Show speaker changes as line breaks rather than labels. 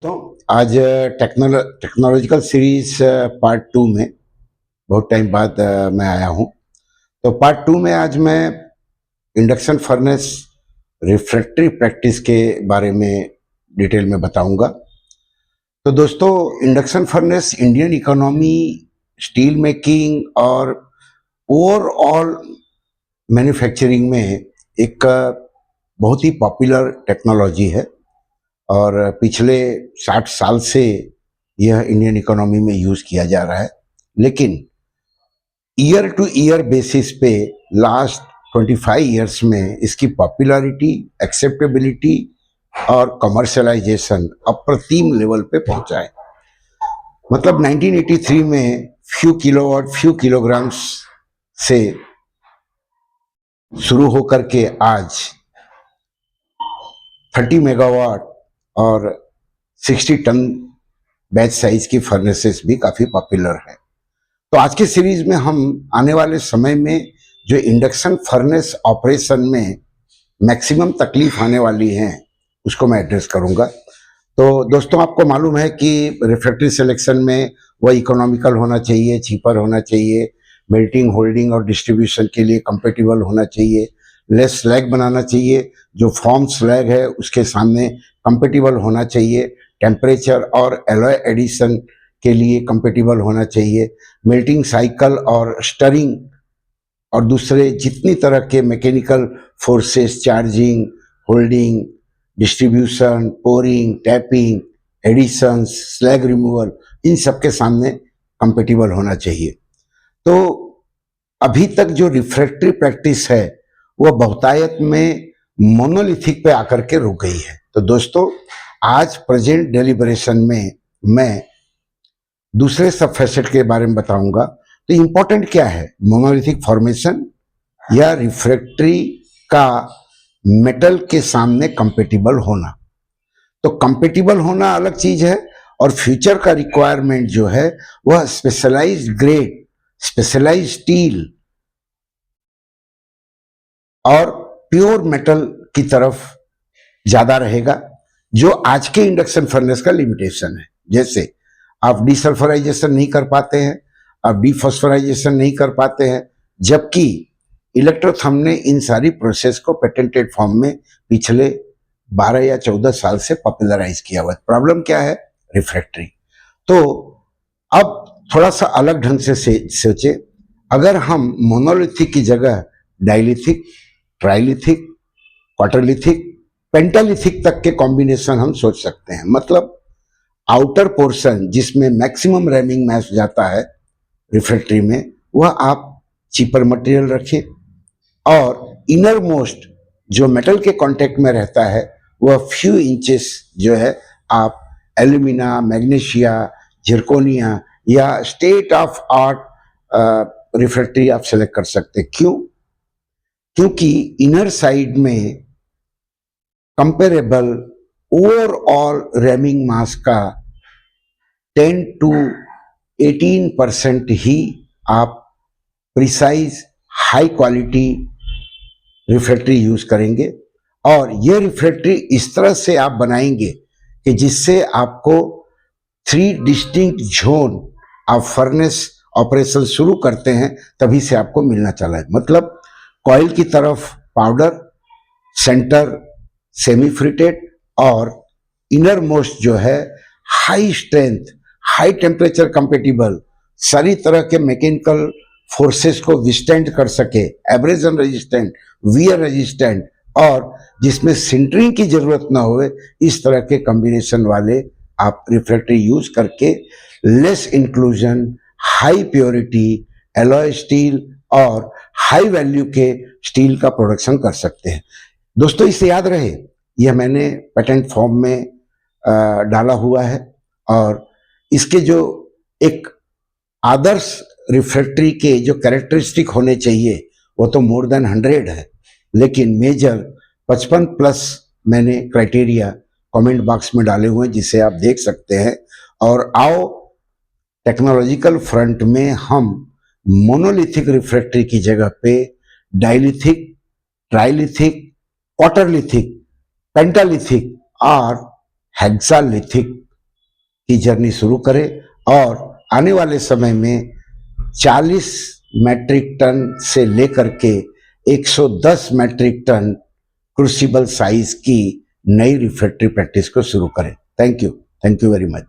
तो आज technological series part two में बहुत टाइम बाद मैं आया हूँ। तो पार्ट टू में आज मैं इंडक्शन फर्नेस रिफ्रैक्टरी प्रैक्टिस के बारे में डिटेल में बताऊंगा। तो दोस्तों, induction furnace Indian economy, steel making और ओवरऑल मैन्युफैक्चरिंग में एक बहुत ही पॉपुलर टेक्नोलॉजी है और पिछले 60 साल से यह इंडियन इकोनॉमी में यूज किया जा रहा है। लेकिन ईयर टू ईयर बेसिस पे लास्ट 25 इयर्स में इसकी पॉपुलैरिटी, एक्सेप्टेबिलिटी और कमर्शलाइजेशन अप्रतिम लेवल पे पहुंचा है। मतलब 1983 में फ्यू किलोवाट, फ्यू किलोग्राम्स से शुरू होकर के आज 30 मेगावाट और 60 टन बैच साइज की फर्नेसेस भी काफी पॉपुलर है। तो आज के सीरीज में हम आने वाले समय में जो इंडक्शन फर्नेस ऑपरेशन में मैक्सिमम तकलीफ आने वाली है उसको मैं एड्रेस करूंगा। तो दोस्तों, आपको मालूम है कि रिफ्रैक्टरी सिलेक्शन में वह इकोनॉमिकल होना चाहिए, चीपर होना चाहिए, मेल्टिंग, होल्डिंग और डिस्ट्रीब्यूशन के लिए कंपेटिबल होना चाहिए, लेस स्लैग बनाना चाहिए, जो फॉर्म स्लैग है उसके सामने कंपेटिबल होना चाहिए, टेम्परेचर और एलॉय एडिशन के लिए कंपेटिबल होना चाहिए, मेल्टिंग साइकिल और स्टरिंग और दूसरे जितनी तरह के mechanical forces, charging, holding, distribution, pouring, tapping, additions, slag removal, इन सब के सामने कंपेटिबल होना चाहिए। तो अभी तक जो रिफ्रैक्टरी प्रैक्टिस है वह बहुतायत में मोनोलिथिक पे आकर के रुक गई है। तो दोस्तों, आज प्रेजेंट डेलिब्रेशन में मैं दूसरे सब फैसेट के बारे में बताऊंगा। तो इंपॉर्टेंट क्या है, मोनोलिथिक फॉर्मेशन या रिफ्रैक्टरी का मेटल के सामने कंपेटिबल होना। तो कंपेटिबल होना अलग चीज है और फ्यूचर का रिक्वायरमेंट जो है वह स्पेशलाइज्ड ग्रेड, स्पेशलाइज्ड स्टील और प्योर मेटल की तरफ ज्यादा रहेगा, जो आज के इंडक्शन फर्नेस का लिमिटेशन है। जैसे आप डीसल्फराइजेशन नहीं कर पाते हैं, आप डीफॉस्फराइजेशन नहीं कर पाते हैं, जबकि इलेक्ट्रोथर्म ने इन सारी प्रोसेस को पेटेंटेड फॉर्म में पिछले 12 या 14 साल से पॉपुलराइज किया हुआ है। प्रॉब्लम क्या है? रिफ्रैक्टरी। तो अब थोड़ा सा अलग ढंग से सोचे, अगर हम मोनोलिथिक की जगह डाइलिथिक, ट्राइलिथिक, क्वार्टरलिथिक, पेंटालिथिक तक के कॉम्बिनेशन हम सोच सकते हैं। मतलब आउटर पोर्शन जिसमें मैक्सिमम रैमिंग मास जाता है रिफ्रैक्टरी में, वह आप चीपर मटेरियल रखें और इनर मोस्ट जो मेटल के कांटेक्ट में रहता है वह फ्यू इंचेस जो है आप एल्यूमिना, मैग्नीशिया, जिरकोनिया या स्टेट ऑफ आर्ट रिफ्रैक्टरी आप सेलेक्ट कर सकते हैं। क्यों? क्योंकि इनर साइड में कंपेरेबल ओवरऑल रैमिंग मास का 10 to 18% ही आप precise high quality refractory use करेंगे। और ये रिफ्रैक्टरी इस तरह से आप बनाएंगे कि जिससे आपको 3 डिस्टिंक्ट जोन, आप फर्नेस ऑपरेशन शुरू करते हैं तभी से आपको मिलना चला है। मतलब कॉइल की तरफ पाउडर, सेंटर सेमी फ्रिटेड और इनर मोस्ट जो है high strength, high temperature compatible, सारी तरह के मैकेनिकल फोर्सेस को विस्टैंड कर सके, एब्रेजन रेजिस्टेंट, वियर रेजिस्टेंट और जिसमें सिंटरिंग की जरूरत ना हो, इस तरह के कॉम्बिनेशन वाले आप रिफ्रैक्टरी यूज करके less inclusion, high purity, alloy steel और हाई वैल्यू के स्टील का प्रोडक्शन कर सकते हैं। दोस्तों, इसे याद रहे, यह मैंने पेटेंट फॉर्म में डाला हुआ है और इसके जो एक आदर्श रिफ्रैक्टरी के जो कैरेक्टरिस्टिक होने चाहिए वो तो मोर देन 100 है, लेकिन मेजर 55 प्लस मैंने क्राइटेरिया कमेंट बॉक्स में डाले हुए हैं जिसे आप देख सकते हैं। और आओ टेक्नोलॉजिकल फ्रंट में हम मोनोलिथिक रिफ्रैक्टरी की जगह पे डाइलिथिक, ट्राइलिथिक, क्वार्टरलिथिक, पेंटालिथिक और हेक्सालिथिक की जर्नी शुरू करें और आने वाले समय में 40 मैट्रिक टन से लेकर के 110 मैट्रिक टन क्रूसिबल साइज की नई रिफ्रैक्टरी प्रैक्टिस को शुरू करें। Thank you very much.